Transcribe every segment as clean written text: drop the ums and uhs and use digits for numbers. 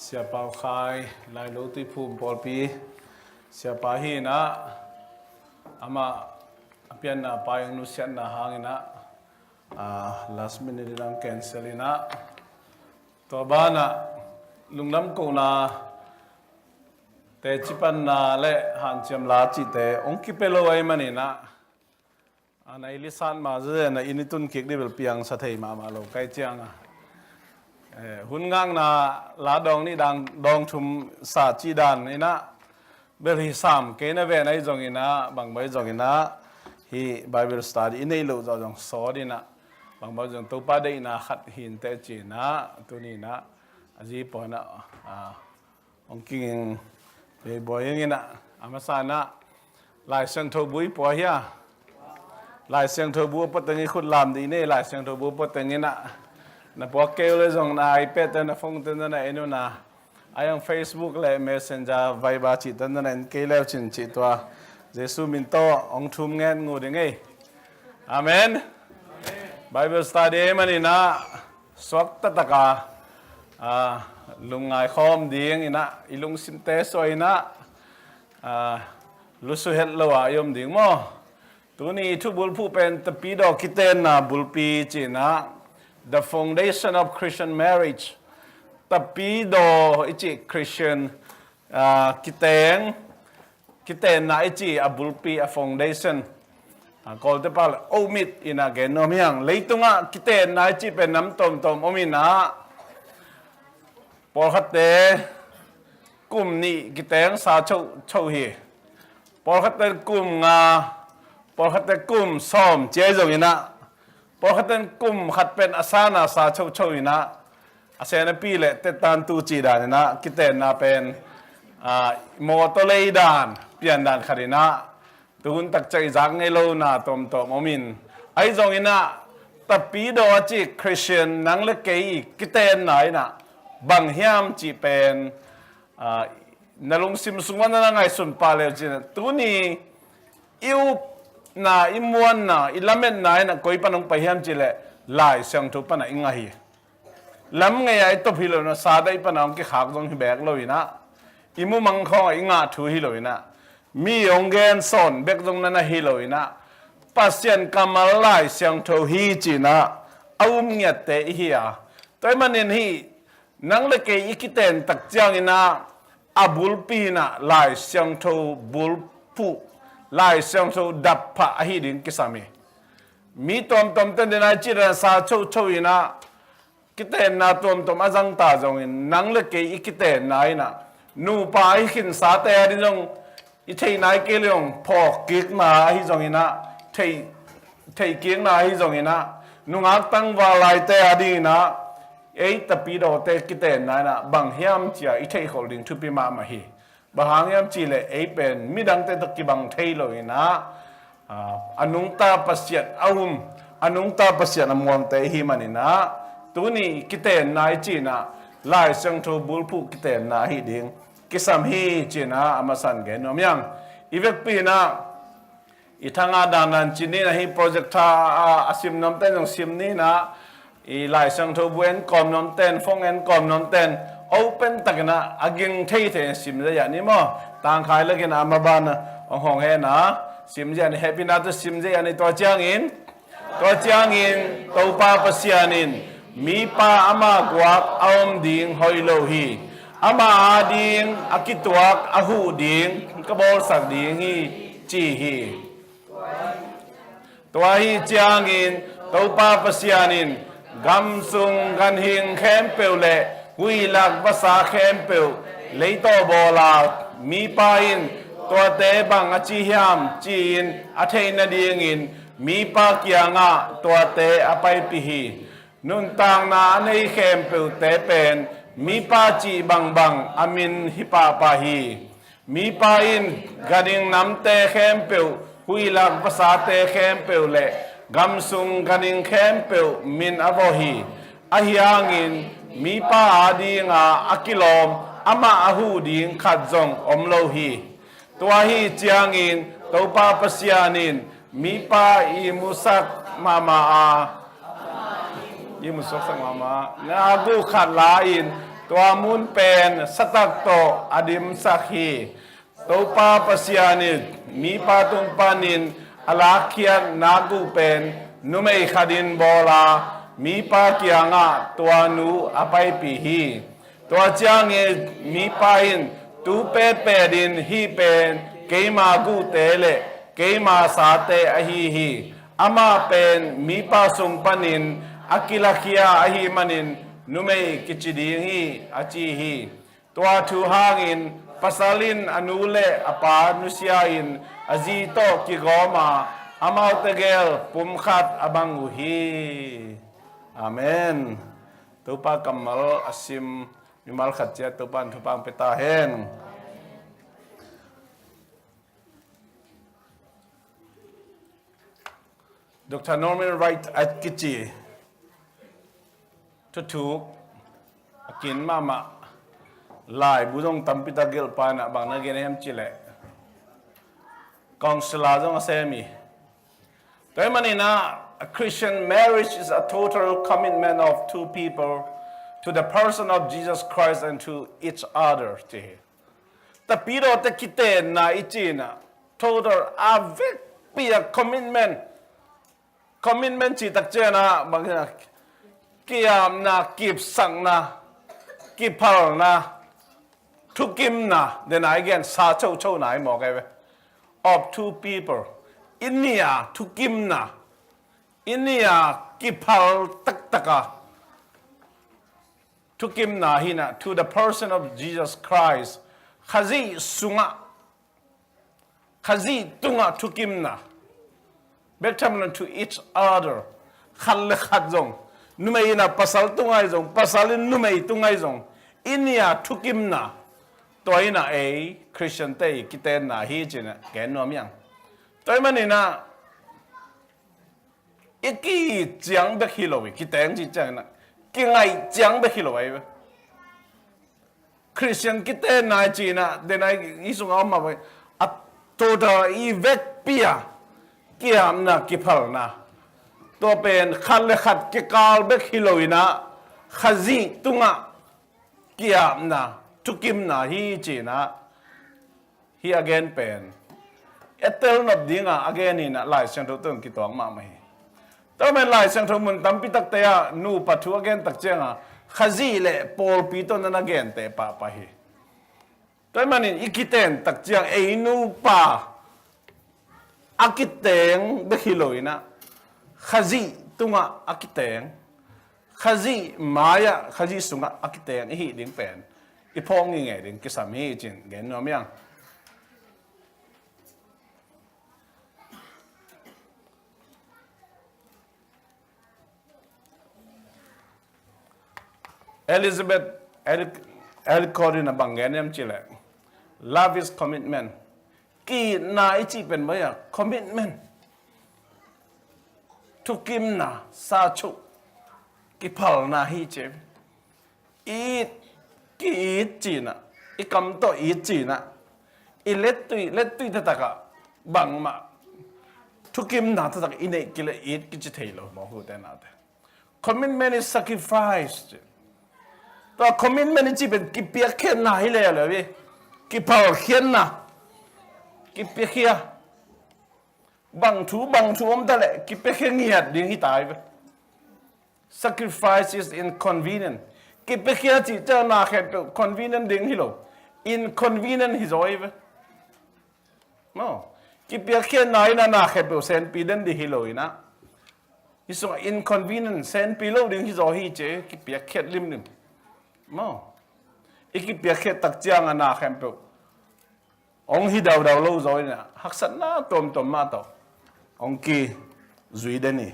เสียเปาคายลายโลติภูมิปอลปีเสียปาฮีนะอามาเปลี่ยนนะไปยังนุเสียนนะหางนะlast minute นังแคนเซลนะตัวบ้านนะลุงน้ำกูนะแต่จิปันนะและหันเจียมลาจิแต่องค์กิเปโลไอมันนี่นะอันไอลิสันมาเจอนะอินิตุนคิกดิเบลเปียงสะเทยมาโลใกล้เจียงอ่ะหุ่นงางนาลาดองนี่ดังดองชุมสาจีดานนี่นะเบลฮิสามเกณฑ์เวนัยจงอินะบางใบจงอินะฮีไบเบิลสตัดอินนี่ลูกจงสอดีนะบางใบจงตัวป้าได้นะขัดหินเตจีนะตัวนี้นะอาจีปอนะองกิงเบบอยยังนะอามาสานะลายเสียงทบุยปอยะลายเสียงทบุยปตังนี้คุณลามดีนี่ลายเสียงทบุยปตังนี้นะนะพวกเกลเลยจงนะไอแพดนะฟงตันนะเอ็นนะไอยังเฟซบุ๊กเลยเมสเซนเจอร์ไวบาจิตันนะเอ็นเกลเลยชินจิตัวเจสุมินโตองทุมเงินงูดึงไงอาเมนไบเบิลสตัดดี้มันนี่นะสวักตะตะกาลุงไงคอมดีงนะอีลุงสินเตสวยนะลุสุเฮลโลอายมดิ่งมั้งตัวนี้ทุกบุลผู้เป็นตะปีดอกคิเตนนะบุลปีจีนะ The foundation of Christian marriage ตะปีดอกอิจิคริสเตียนคิเตนนะอิจิบุลปีfoundationก็จะพาโอมิดอินาเกนโนมิยังเลยตรงอ่ะคิเตนนะอิจิเป็นน้ำต้มโอมินะพอขัดเตะกลุ่มนี้กิเตงสาเช่าฮีพอขัดเตะกลุ่มพอขัดเตะกลุ่มซ้อมเจ้าจงอินะพอขัดเตะกลุ่มขัดเป็นอาสานะสาเช่าอินะอาเซนปีเละเตตันตูจีดานนะกิเตนนะเป็นโมโตเลดานเปลี่ยนดานขัดนะตุนตักใจจังไงโลนะตมโมมินไอจงอินะแต่ปีโดจิคริสเตียนนังเล็กเกยกิเตนไหนนะบางเฮียมจีเป็นนลงซิมสุวรรณนั่งไงสุนปาเลจินตัวนี้อิวน่ะอิมวันน่ะอิลาเมนน่ะนะคุยปนงไปเฮียมจีเล่ลายเสียงทุปนะอิงไงลำไงไอ้ตัวพิโลนะซาได้ปนงกี่ขากตรงที่แบกเลยนะอิมุมังคองอิงาทูฮิโลนะมีองเกนสอนแบกตรงนั้นฮิโลนะปัสยันกำมาลายเสียงทูฮีจีนะเอาเงียเตะเฮียตัวมันเห็นฮีนังเล็กอีกิเตนตักจังอินะบุลปีนะลายเสียงโทบุลปูลายเสียงโทดับพะฮิดินกิสามีมีตอมเต้นเดนายจิรันซาโชอินะกิเตนนาตอมอาจังตาจงอินนังเล็กอีกิเตนนายนะนูปาอิขินสาเตอดิจงอิเทนายเกลียงพอกกิกมาฮิจงอินะเทเกียงนาฮิจงอินะนุงักตั้งวาลายเตอดีนะไอ้ตะปีดอเตกิเตนนั่นนะบางเฮียมจีไอ้เทโคลิงทุปิมาฮีบางเฮียมจีเลยไอ้เป็นมิดังเตตะกิบังเทโลยนะอนุงตาปัสยันอนุงตาปัสยันอมวงเตหิมันนี่นะตัวนี้กิเตนนายจีนะลายเสียงทูบุลพูกิเตนนาฮีดิงกิสามฮีจีนะอามาสันเกนอมยังอีเวกปีนะอีทางอาดานันจีนี่นะฮีโปรเจกต์ท่าอาซิมน้ำเต้นของซิมนี่นะอีลายสังทบเวนกอมนนเต้นฟงเอ็นกอมนนเต้นโอเปนตักนะอากิงเทยเทสิมเจียนี่มั้งต่างขายเล็กนะมาบ้านองหงเฮนะสิมเจียนี่แฮปปี้นาตุสิมเจียนี่ตัวเจียงอินตัวป้าปัสยานินมีป้าอามากวักอมดิ่งหอยโลหีอามาดิ่งอากิตวักอาหูดิ่งกบอลสักดิ่งฮีจีฮีตัวฮีเจียงอินตัวป้าปัสยานินกำสุงกันหิงเข้มเปลเล่วิลักภาษาเข้มเปลเลยโตโบลามีปาอินตัวเตบังอจิฮามจีนอเทนดีงินมีปาเกียงะตัวเตอไปปิฮีนุนต่างนาในเข้มเปลเตเป็นมีปาจีบังอามินฮิปาปาฮีมีปาอินกันหิงน้ำเตเข้มเปลวิลักภาษาเตเข้มเปลเล่กำสุงกันอิงเข้มเปลมินอโวฮีอาฮิอังอินมีป้าดีงาอากิลอมอามาอาหูดิงขัดจงอมโลฮีตัวฮีเจียงอินตัวป้าปัสยานินมีป้าอิมุสักมาอิมุสักสังมานากูขัดลาอิน ตัวมุนเป็นสตักโตอดิมสักฮีตัวปาปัสยานิมีปาตุงปานินอลาเคียนนากูเป็นนุเมขดินบอลามีปาเกียงะตัวนูอภัยปีฮีตัวจางเงมีปาอินตูเป็ดดินฮีเป็นเกมากูเตเลเกมาสาเตอฮีฮีอามาเป็นมีปาสุงปานินอากิลาคียาอฮีมันินนุเมกิจดีฮีอาจีฮีตัวทูฮางินปัสลินอนุเลอปานุสยาอินอจีโตกิโกมาอามาเตเกลปุมขัดอบังอุฮีอาเมนตุปากัมมัลอัสซิมมิมัลขัดเจตุปันทุปังเปตาเฮนDr. Norman Wright at Kitchiถูกกินมาลายบุญงตัมปิตาเกลปานะบางนักเรียนจิเลกองสลาจงเซมีแต่มันนี่นะ a Christian marriage is a total commitment of two people to the person of Jesus Christ and to each other ที่แต่ปีโรตะกิเตนนะอิจินะ total a very big commitment จิตักเจนะบางอย่างกิยามนะกิบสังนะกิพัลนะทุกิมนะเดี๋ยวไหนแกนซาโชไหนหมอกไงเว้ of two people อินเนียทุกิมนะอินเนียกิพัลตักทุกิมนะฮินะ to the person of Jesus Christ ขจีสุงะขจีตุงะทุกิมนะเบกทำนั้น to each other ขันเลขัดจงนุเมยนะภาษาตุงไงจงภาษาลินนุเมยตุงไงจงอินเนียทุกิมนะตัวอินะคริสเตียนเตยกิเตนนะฮีจินะแกนนอมยังตัวมันนี่นะอีกี่จังเบกฮิโลวิกิเตนจีจังนะกี่ไงจังเบกฮิโลวิคริสเตียนกิเตนนะจีนะเดนไออิสุงเอามาไปอัตโตดาอีเวกปียกี่ยามนะกี่พัลนะตัวเป็นขันเลขัดกิกาลเบกฮิโลวินะขจีตุงะกิยามนะทุกิมนะฮีจีนะฮี again เป็นเอเตลนับดิ้งอ่ะ again นี่นะหลายเสียงทุกตัวกิตัวมาไม่ตัวเป็นหลายเสียงทุกมันตั้มปิตักเตะนูปัทุ again ตักเจ้งอ่ะขจีเล่ปอลปีตัวนั้น again เตะปะปะฮีตัวมันนี่อีกิเตนตักเจ้งเอนูปะอากิเตงเบกฮิโลวินะขจีตุงะอากิเตงขจีมายะขจีสุงะอากิเตงอีดิ่งเป็นอีพองยังไงดิ่งกิสามีจินเห็นน้อมยังเอลิซาเบธเอลิคอรินบังเกนยมจิเล love is commitment กีนาอิจิเป็นไหมอะ commitmentทุกิมนะซาชุกิพัลนะฮีเจอีกีอีจีนะอีคำโตอีจีนะอีเล็ดตุยตะกะบังมาทุกิมนะตะกะอินเนกิเลอีกิจิเทโลมอหูเตนะเต commitment is sacrifice ตัว commitment นี่จีเป็นกิเปียเขียนนะฮิเลยเลยพี่กิพัลเขียนนะกิเปียเขียบังทูอมตะเละกิเปเขเงียดดิ้งที่ตายไป sacrifice is inconvenient กิเปเขจีเจ้านาแค่เป็น convenient ดิ้งที่โล inconvenient ที่จอยไปมั้งกิเปเขนายนาแค่เป็นเซนปีเดนดิ้งที่โลอีนะที่ส่ง inconvenient เซนปีโลดิ้งที่จอยเจกิเปเขลิมมั้งอีกิเปเขตักเจียงนาแค่เป็นองค์ที่ดาวโลจอยเนี่ยหักสันน่าตอมมาต่อองกีจุยเดนี่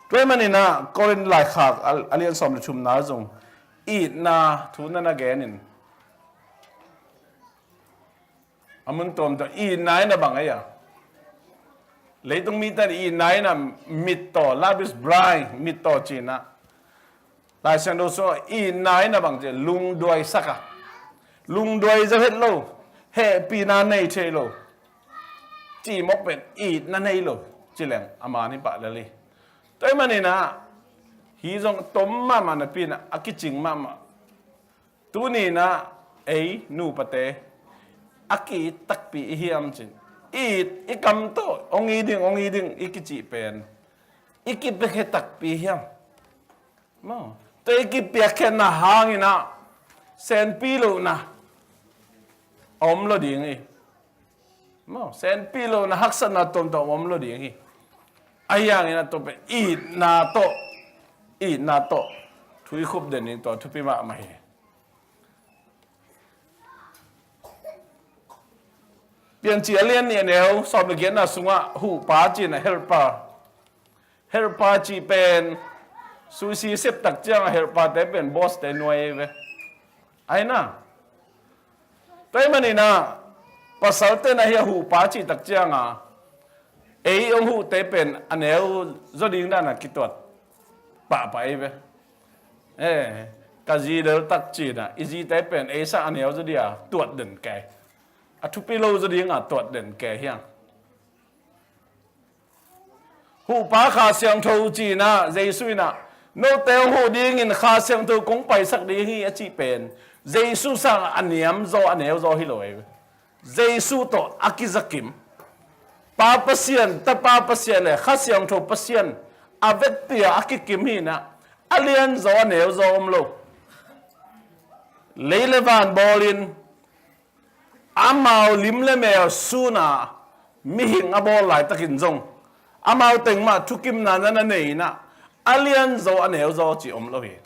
ด้วยมันนี่นะก็เล่นหลายขากอันนี้สมรชุมนาจงอีนาทุนนั่นแกนินอามันตอมต่ออีนายนะบังไงอ่ะเลยต้องมีแต่อีนายนะมิดต่อลาบิสไบรน์มิดต่อจีนะหลายเสียงดูဆိုอีนายนะบังเจลุงด้วยสักลุงด้วยจะเฮ็ดโลเฮปีนาในเทโลจีมกเป็นอีดนั่นให้โลจีแหลงอามานี่ปะเลยแต่มันนี่นะฮีจงต้มมานะปีนะอากิจิงมา tu ni na ấy nu pate aki tak pi hiam chin ikam to ong iding ikichi pen ikipe ke tak pi hiam mo to ikipe ke na hangina sen pilo na om lo ding i mo sen pilo na haksan na tom to om lo ding i ayang ina to pe na to thui khup den ni to thupi ma mai pian chi alien ni neu sob le gen na sunga hu pa chi na helpa chi pen su si sep tak chang helpa te pen boss te noi ve ai na tai mani na pasal te na hi hu pa chi tak chang a ei ong hu te pen aneu zo ding da na kitot pa pa ve ka ji del tak chi na izi te pen ei sa aneu zo dia tuat den kai a thu pi lo zo ding a tuat den kai hiang hu pa kha siang tho chi na jesu na no te hu ding in kha siang tho kong pai sak di hi a chi pen jesu sang aniam zo aneu zo hi loi jesu to akizakim pa pasien ta pa pasien le kha siang tho pasien avet pia akikim hi na alien zo aneu zo om lo leilevan bolin amau lim le me suna mi hing abol lai takin zong amau teng ma thukim na na nei na alien zo aneu zo chi om lo hi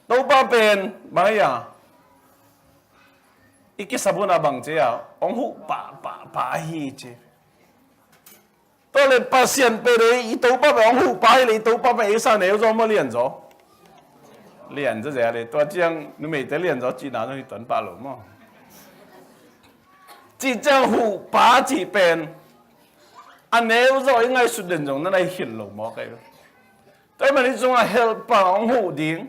to pa pen ba ya iki sabuna bang che ya ong hu pa hi che to le pasien pe re i to pa ong hu pa le to pa pe sa neu zo mo lien zo lien zo ya le to jiang nu mei te lien zo chi na no tuan pa lo mo chi jiang hu pa chi pen aneu zo ngai su den jong na nai hin lo mo kai tai ma ni zong a help pa ong hu ding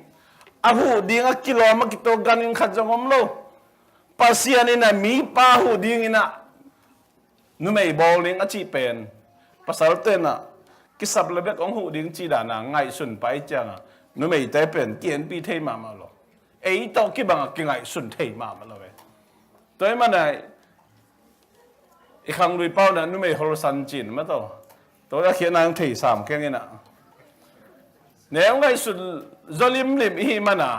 a hu ding a kilo ma ki to ganin khat jong om lo pasien ina mi pa hu ding ina nu mei bowling a chi pen pasal te na ki sab le bek ong hu ding chi da na ngai sun pai chang nu mei te pen kien pi thei ma lo ei to ki bang ki ngai sun thei ma lo ve toi ma nai i khang lui pau na nu mei hol san chin ma to ya khian nang thei sam ke nge na ne ngai sun zolim lim hi ma na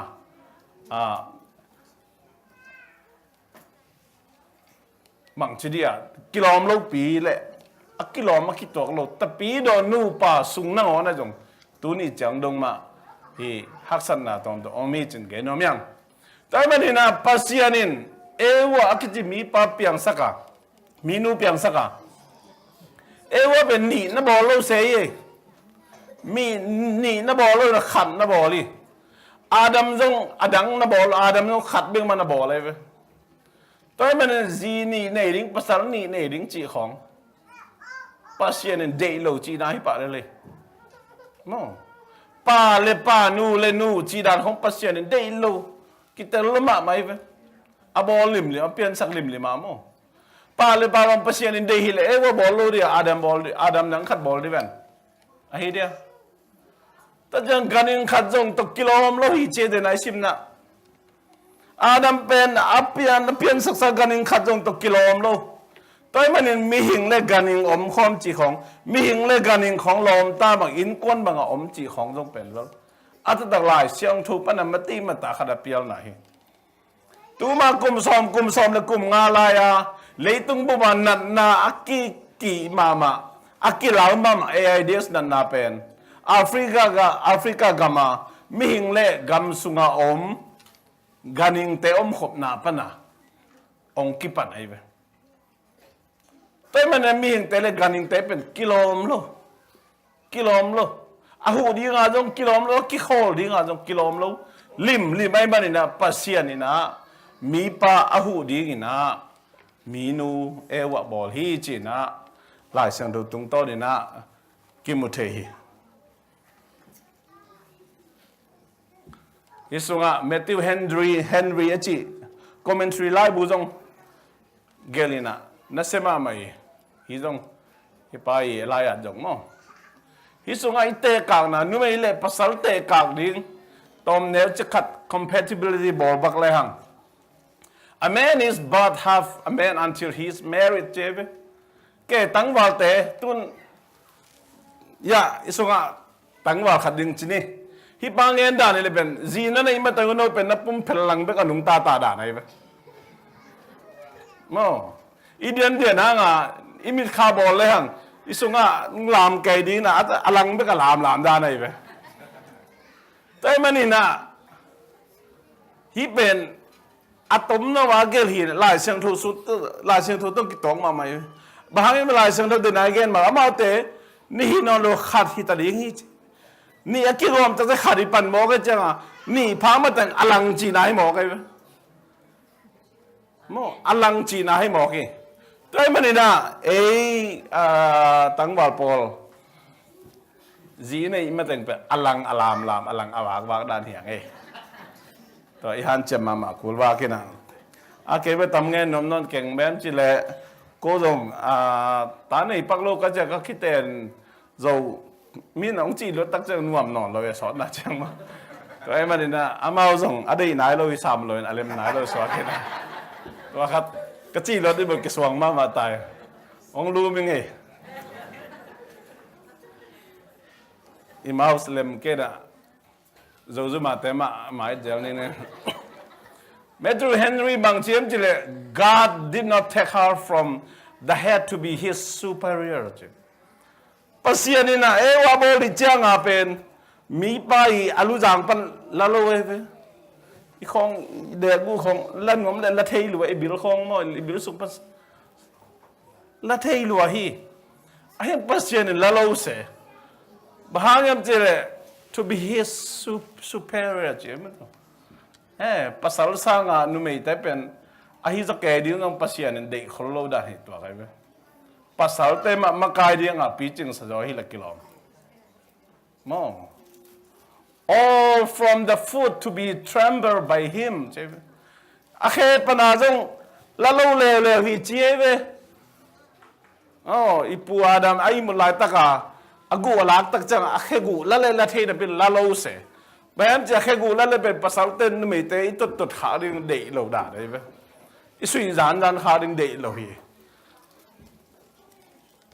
mang chi dia kilom lo pi le a kilom ma ki tok lo ta pi do nu pa sung na ona jong tu ni chang dong ma hi haksan na tong to omi chin ge no myang tai ma ni na pasianin ewa akiji mi pa piang saka minu piang saka ewa ben ni na bo lo se ye mi ni na bo lo na khan na bo li adam jong adang na bo adam jong khat beng ma na bo le ve tôi mà gì nị này đính bắt sáng nị này đính chị khóng pa xiên nên dậy lâu chị nói pa lên no pa le nu chị đàn không pa xiên nên dậy lâu kita lo mà mấy vậy abo lim lim apian sak lim lim mà pa long pa xiên nên dậy hi le ewa ball lo dia adam nang khat ball đi ven ahi dia ta jang ganin khat jong to kilom lo hi che de nai sim na Adam pen apian saksa ganing khatjong to kilom lo toy manin mi hing le ganing om khom chi khong mi hing le ganing khong lom ta bang in kon bang om chi khong jong pen lo at tak lai siang thu pan ma ti ma ta khada pial na hi tu ma kum som le kum nga la ya leitung bu man na aki ki mama aki lau mama aids na pen africa gama mi hing le gam sunga om ganing te om khop na pana ong kipan ai ve toy man mi hing te le ganing te pen kilom lo a hu di nga jong kilom lo ki khol di nga jong kilom lo lim ai ban ina pasian ina mi pa a hu di ina mi nu ewa bol hi chi na lai sang do tung to ni na kimuthei hi Isunga Matthew Henry achi commentary lai bu jong gelina nasema mai hi jong hi pai lai at jong mo hi sunga ite kang na nu mai le pasal te kang ding tom ne che khat compatibility bol bak le hang a man is but half a man until he is married jebe ke tang wal te tun ya isunga tang wal khading chini hi pangen da ni le ben zina nei ma tang no pen na pum phelang be kanung ta da nai be mo idian dia na nga imit kha bol le hang isunga lam kai di na alang be ka lam da nai be tai mani na hi ben atom na wa gel hi lai siang thu su lai siang thu tong ki tong ma mai ba hang me lai siang thu de na gen ma ma te ni hi no lo khat hi ta ding hiนี่อกิรวมจะขาดปันหมอก็จังอ่ะนี่พามาแต่งอลังจีน่าให้หมอกันหมออลังจีน่าให้หมอกันแต่มันนี่นะตั้งบอลปอลจีนี่มาแต่งเป็นอลังอลามลามอลังอวากวากด้านเหียงตัวอีฮันเจมมาคุลว่ากันนะเก็บไปทำงานนมนอนเก่งแม่นจิเล่ก็ต้องตอนนี้ปักโลกก็จะก็คิดแต่เรามีน้องจีรถตักจะนวมนอนเราจะสอนนะจังมั้งตัวไอ้มันนี่นะอามาส่งอะไรไหนเราวิสามเลยอะไรไหนเราสอนกันนะตัวครับกระจีรถได้บอกกระทรวงมาตายองรู้มั้ยไงอิมเอาสเลมเกดะจะมาแต่มาหมายเจ้านี่เนี่ยเมทรูเฮนรี่บางเชียมจิเล God did not take her from the head to be his superior pasien ni na wa bol di chang a pen mi pai alu jang pan la lo we i khong de gu khong lan ngom le la thei lu e bil khong mo bil su pas la thei lu hi a hem pasien la lo se bahangam jere to be his superior jem pasal sanga nu mei ta pen a hi za ke di ngam pasien de khol lo da hi to kai be pasal te ma kai dia nga pitching sa jo hi la kilom mo all from the foot to be trampled by him akhe panazong la lo le hi chieve ipu adam ai mu lai taka agu alak tak chang akhe gu la le la the na bin la lo se bam ja khe gu la le be pasal ten me te i tot kha ding de lo da dai be i sui zan kha ding de lo hi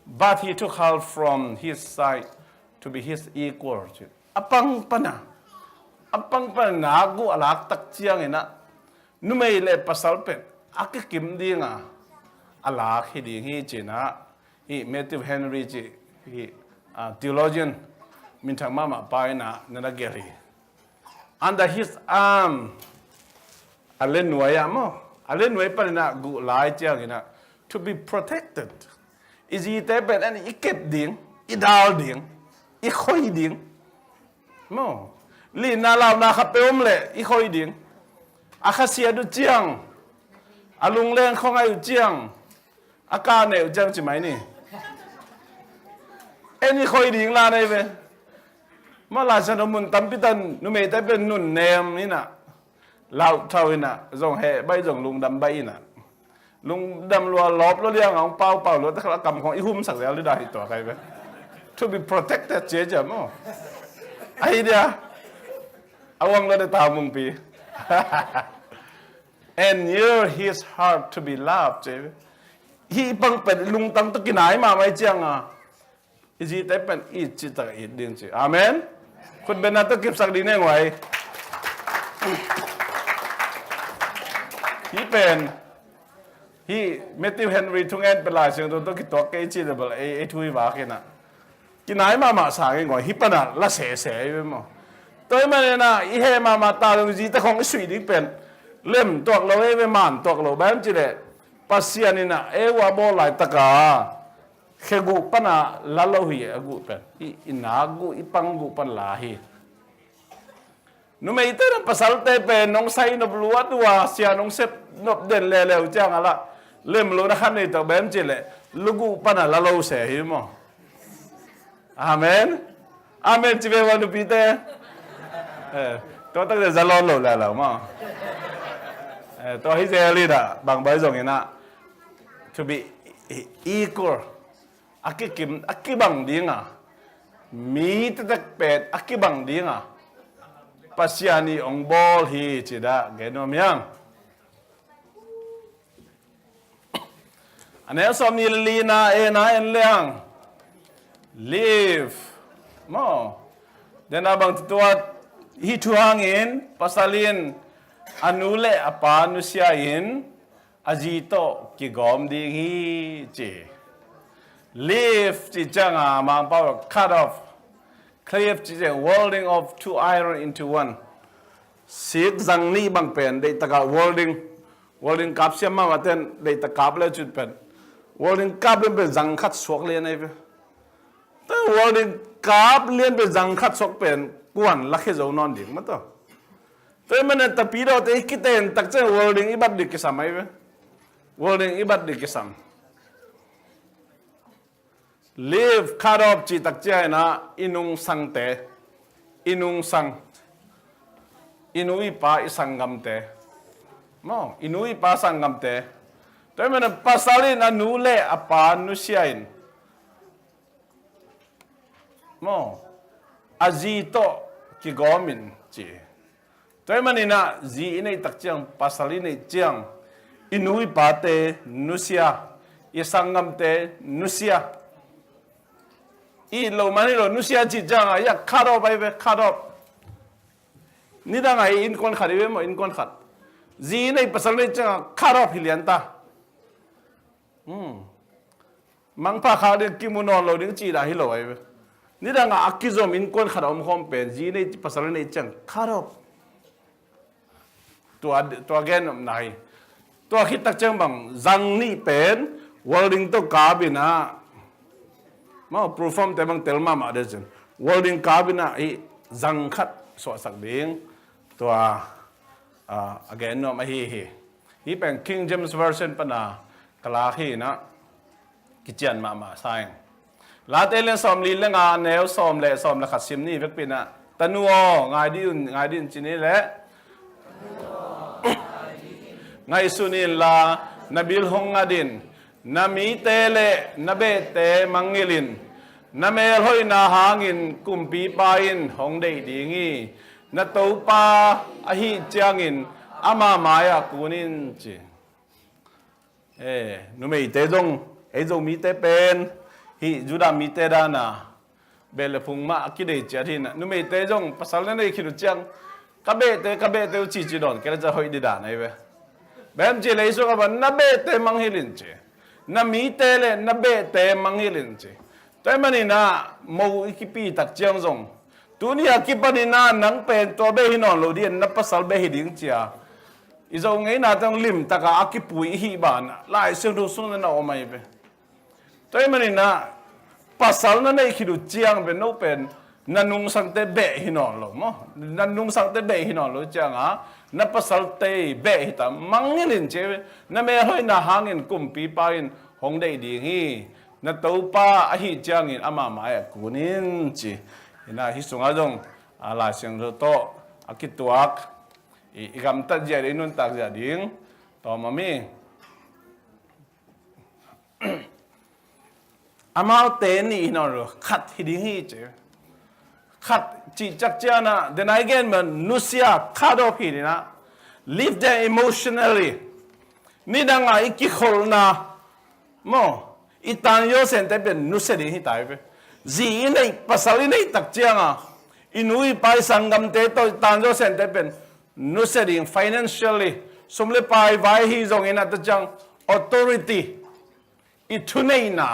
but he took her from his side to be his equal apang pana gu alak tak chiang ina numei le pasal pet akikim dinga alak hi ding hi china hi Matthew Henry chi hi theologian mintang mama paina nana geri under his arm alen pana gu lai chiang ina to be protected is it ben an ikep ding idal ding I khoi ding mo li na law na khapem le I khoi ding akhasia du chiang alung leng khong ai chiang aka ne chiang chi mai ni eni khoi ding la nei ve ma la san mun tam pitan nu me ta ben nun nem ni na law thau ina zong he bai zong lung dam bai naลุงดำรัวลบแล้วเรื่องของเป่าแล้วแต่ละกรรมของอีหุ่มสักแล้วหรือได้ตัวใครไหม to be protected เจ๊จ้ะมั้งไอเดียเอาวังเราได้ตามมุงปี and near his heart to be loved เจ๊ฮีปังเป็นลุงตั้งตะกี้ไหนมาไม่เจียงอ่ะอีจีแต่เป็นอีจิตอีดินเจ๊อาเมนคุณเป็นนักตะกิบสักดีแน่ไว้ฮีเป็นฮีเมทิวเฮนรี่ทุ่งเอ็นเป็นลายเสียงตัวกิตตัวเกจิเดบลทุยว่ากันนะกินไหนมาสางก่อนฮิปน่ะละเสยไปมั้งตัวมันเนี่ยนะอีเฮมาตาลงจีแต่ของสุยดิเป็นเล่มตัวเราไม่มันตัวเราแบบจีเดปัสยานี่นะว่าบอลไหลตะกาเขกูปนะละโลหีกูเป็นอีนากูอีปังกูปันลาฮีนูไม่เต้นภาษาเตเป็นน้องไซนบลัวตัวเสียน้องเซตนบเด่นเร็วจังอะไรเล่มรู้นะขันนี่ตัวแบบจีเลยลูกูปนะละโลเสียหิมอาเมนอาเมนจีเบวันดูปีเต้ตัวตั้งแต่จะล้อหลุดแล้วมั้งตัวฮิเซลีดะบางใบส่งเห็นนะ to be equal อักกิบังดิ้งอ่ะมีแต่เป็ดอักกิบังดิ้งอ่ะ pasiani ong bol hi chida genom yang ane som ni lina ena en liang live mo den abang tuat hi tuangin pasalin anule apa nusiain ajito ki gom ding hi chi live chi changa mang pa cut off cleave chi welding of two iron into one sik zang ni bang pen dei taka welding kap siam ma ten dei ta kap le chut pen welding kap le be zang khat sok le nei pe ta welding kap lien be zang khat sok pen kwan la khe zo non ding ma to te man ta pi do te kiten tak che welding ibat dik ke samai pe welding ibat dik ke sam live cut off chi tak che na inung sang te inung sang inui pa isangam te mo inui pa sangam te to man pasalin anule apa nusiain mo azito ki gomin chi to man ina zi inai tak chiang pasalin nei chiang inui pa te nusia isangam te nusia i lo mani lo nusia chi janga ya kharo bai be kharo ni da ngai in kon khari be mo in kon khat ji nei pasal nei changa kharo philian ta mang pa kha de kimuno lo ding chi da hi lo bai be ni da nga akizom in kon khara om khom pen ji nei pasal nei chang kharo to again nai to khit tak chang bang zang ni pen welding to ka bina ma perform te bang telma ma de chen welding kabina I zang khat so sak ding to again no ma hi pen King James version pana kala hi na kichian ma sang la te len som li le nga neo som la khat sim ni vek pina tanuo ngai din chini le ngai sunin la nabil hong ngadin nami tele nabe te mangilin namel hoi na hangin kumpi pain hong dei dingi na to pa ahi chiangin ama maya kunin chi numei te dong zo mi te pen hi juda mi te dana bele phung ma ki dei cha thin numei te dong pasal nei khiru chiang kabe te chi chi don ke ja hoi di da nei be bem je lei so ka ban nabe te manghilin che na mi te le na be te manghilin che toy manina mo ikipi tak chiang zong tunia kipanina nang pen to be hinon lo dien na pasal be hiding chia izo ngei na tang lim taka akipui hi ban lai sing du sun na omai be toy manina pasal na nei khidu chiang be no pen nanung sang te be hinon lo mo nanung sang te be hinon lo chiang a na pasal te be hita mangilin che na me hoi na hangin kumpi pain hong dei ding hi na to pa a hi changin ama ma ya kunin chi ina hi sunga dong ala sing ro to akituak igam ta je ri nun tak ja ding to mami amao te ni no ro khat hi ding hi che khat chi chak cha na then again man nusia khat of hi na live there emotionally ni da nga ikikhol na mo itan yo sen te ben nuseri hi tai pe zi nei pasali nei tak chianga inui pai sangam te to tan yo sen te ben nuseri financially somle pai vai hi zong ina ta chang authority ituneina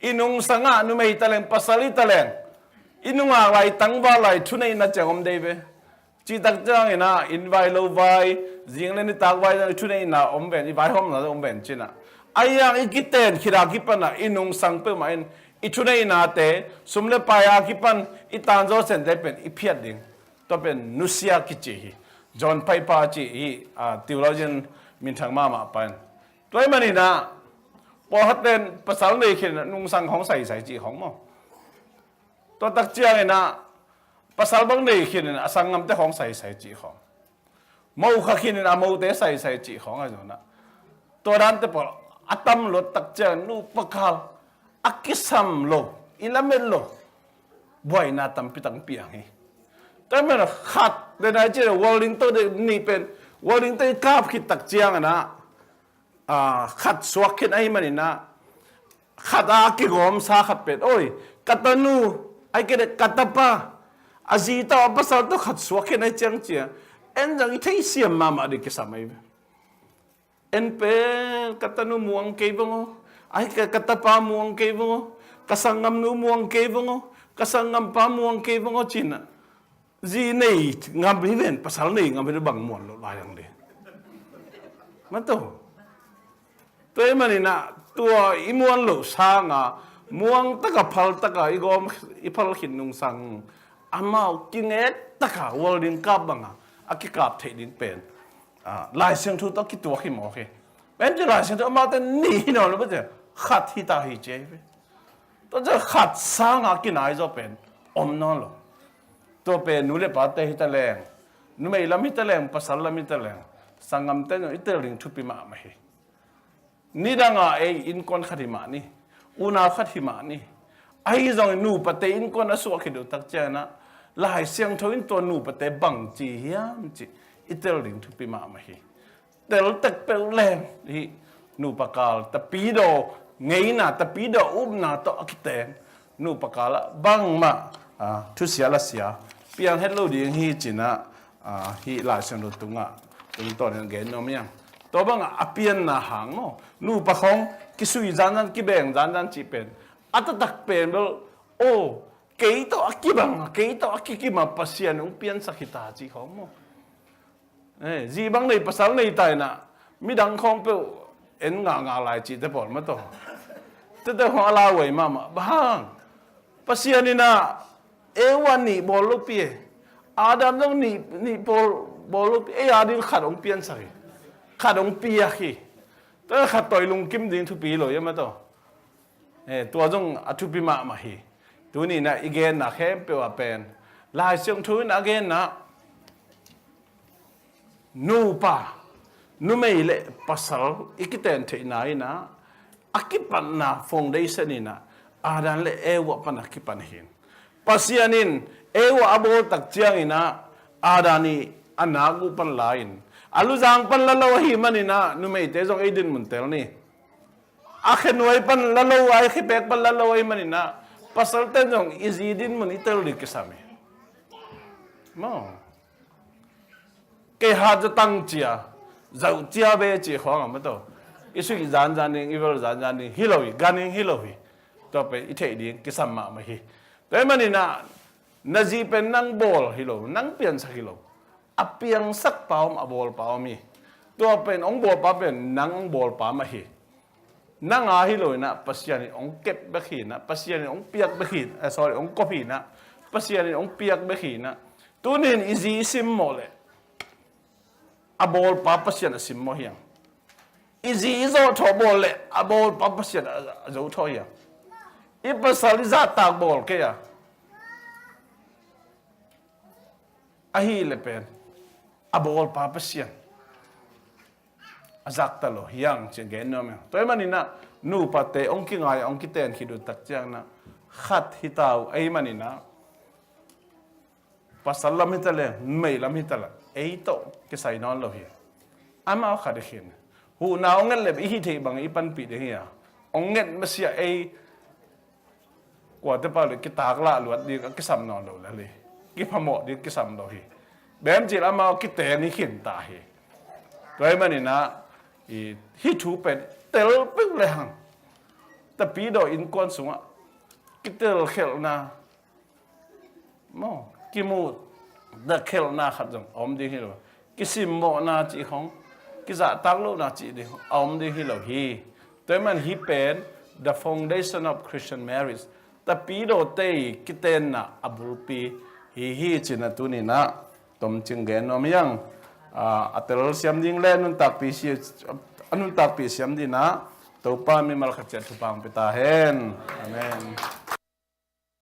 inung sanga nu mei taleng pasali taleng inunga lai tangwa lai tuneina changom dei be chi tak chang ina invite lo vai jing le ni tak vai tuneina om ben I vai hom na om ben china ayang ikiten khira kipana inung sangpe main ichunei na te sumle paya kipan itanzo sen te pen iphiat ding to pen nusia kichi hi John pai pa chi hi theologian min thang ma pan toy mani na po haten pasal nei khin nung sang hong sai chi hong mo to tak chiang na pasal bang nei khin asangam te hong sai chi hong mo kha khin na mo te sai chi hong a na to dan te po atam lo tak chen nu pakal akisam lo ilamel lo boy na tam pitang piang hi แต่มันขัดในไหนเจ้าวอลลิงตันนี่เป็นวอลลิงตันกราบขิดตักเจียงนะขัดสวกขิดไอ้มันนี่นะขัดอากิกอมสาขัดเป็นโอ้ยกัตนูไอ้เกดกัตปะอาจีตาภาษาตัวขัดสวกขิดไอ้เจียงเจียเอ็นจังอีที่เสียมามาดิกิสามัยเอ็นเป็นกัตนูม่วงเก็บงอไอ้กัตปะม่วงเก็บงอกสังงามนูม่วงเก็บงอกสังงามปะม่วงเก็บงอจินะจีนี่งามพิเศษภาษานี่งามพิเศษบางมวลลายอย่างเดียมันตัวมันนี่นะตัวอิมวนโลสางอ่ะม่วงตะกับพัลตะกับอีกอมอีพัลขินนุงสังอามากินเอ็ดตะกับวอลดินกับบังอ่ะอากิกับเทดินเป็นลายเสียงทุกตะกิตัวขิมโอเคเป็นจะลายเสียงทุกมาแต่นี่เนาะหรือเปล่าขัดที่ตาหิเจฟตัวจะขัดสางอ่ะกินอะไรจะเป็นอมนอนหรอตัวเป็นนู่นเลยปาเตหิตะแรงนู่นไม่ลำหิตะแรงภาษาลำหิตะแรงสังกำเต้นอิตาลิงทุปิมาไม่เฮนี่ดังอ่ะไออินคอนขัดหิมานี่อุณาขัดหิมานี่ไอ้จังนู่ปะเตอินคอนอสุขิดตักเจนะลายเสียงทวินตัวนู่ปะเตบังจีเฮียมจีอิตาลิงทุปิมาไม่เฮแต่เราตักเปลแรงที่นู่ปะกาลตะปีโดไงน่ะตะปีโดอุ้มน่ะตัวอักเตงนู่ปะกาละบังมาทุเสียละเสียเปียงเฮลโลดีฮีจินะฮีลายเสียงตุงะตุงตอนเกนโนมียงตัวบังอเปียนนะหางโนนู่ปะคงกิสุยจานกิแบงจานจีเป็นอัตตักเป็นเบลโอ้เกยตัวอักกิบังเกยตัวอักกิมาปัสยานุเปียนสักตาจีของโมจีบังในภาษาในไทยนะมีดังคงเปเอ็นงาลายจีแต่ปอดมาตัวแต่หัวลาไว้มาบ้างปัสยานี่นะเอวันนี่บอลลูกปีอาดัมต้องนี่บอลลูกปีอาดิลขัดองเปียนสักขัดองปีอะคีแต่ขัดต่อยลุงกิมดินทุปีเลยยังไม่ตัวตัวจงอทุปีมาฮีตัวนี้นะอีกเกนนะแค่เปว่าเป็นลายเสียงทุนอีกเกนนะนูป่านูไม่เละภาษาอีกเต็นที่ไหนนะอากิปันนะฟงได้เสนี่นะอาดันเละเอวปันอากิปันหินPasyanin, ewa abo takjiang ina, adani anagu pan lain. Aluzang pan lalawahi manina, numete zong edin muntel ni. Akin way pan lalaway, kipek pan lalaway manina, pasalten zong izidin munitel di kisame. Mo. Kaya haja tang chia, zau chia be chi huang amato. Isu zan zaning, iwal zan zaning, hilawi, ganing hilawi. Tope ite di kisama mahi. แต่มันนี่นะนาจีเป็นนั่งบอลฮิโลนั่งเปลี่ยนสักฮิโลอเปียงสักเปล่ามาบอลเปล่ามีตัวเป็นองบอลป่าเป็นนั่งบอลป่ามาฮีนั่งอาฮิโลนะปัสยานี่องเก็บเบขีนะปัสยานี่องเปียกเบขีsorry องกบีนะปัสยานี่องเปียกเบขีนะตัวนี้อิซีซิมโมเลยอบอลป่าปัสยานี่ซิมโมเฮียงอิซีโซทอบอลเลยอบอลป่าปัสยานี่โซทอเฮียงอีภาษาลิซาตากบอลแค่อาฮีเลเป็นอบอลปาเปเซียนอาจักตลอดยังเช่นเกนโนเมตัวมันนี่นะนูปะเตองกิงไงองกิเตนคิดูตักจังนะขัดฮิตาวไอ้มันนี่นะภาษาลามิตะเลไม่ลามิตะละไอ้โตกิใส่นอนโลหิอามาขัดเขียนหูนาองเงินเลยอีฮิเทบังอีปันปีเดียองเงินมาเสียไอกว่าจะไปเลยกิตากละหลวดดีก็กิสำนอนเราเลยกิพมอดีกิสำเราฮีแบบจีรามากิเตนี่ขินตาฮีตัวมันนี่นะฮิทูเป็นเตลปิ้งเลยฮังแต่ปีดออินคอนสูงกิเตลเขลนะมอกิมูดเขลนะขัดจังอมดีฮิโลกิซิมโมนาจีของกิจะตักโลนาจีดีอมดีฮิโลฮีตัวมันฮีเป็น the foundation of Christian marriage Tapidaw tay Kiteenna Bulpi hihi china tuni na tom chingen nom yang atel siam ding le nun takpi si anun takpi siam di na to pa mi malkhat chat pang pitahen amen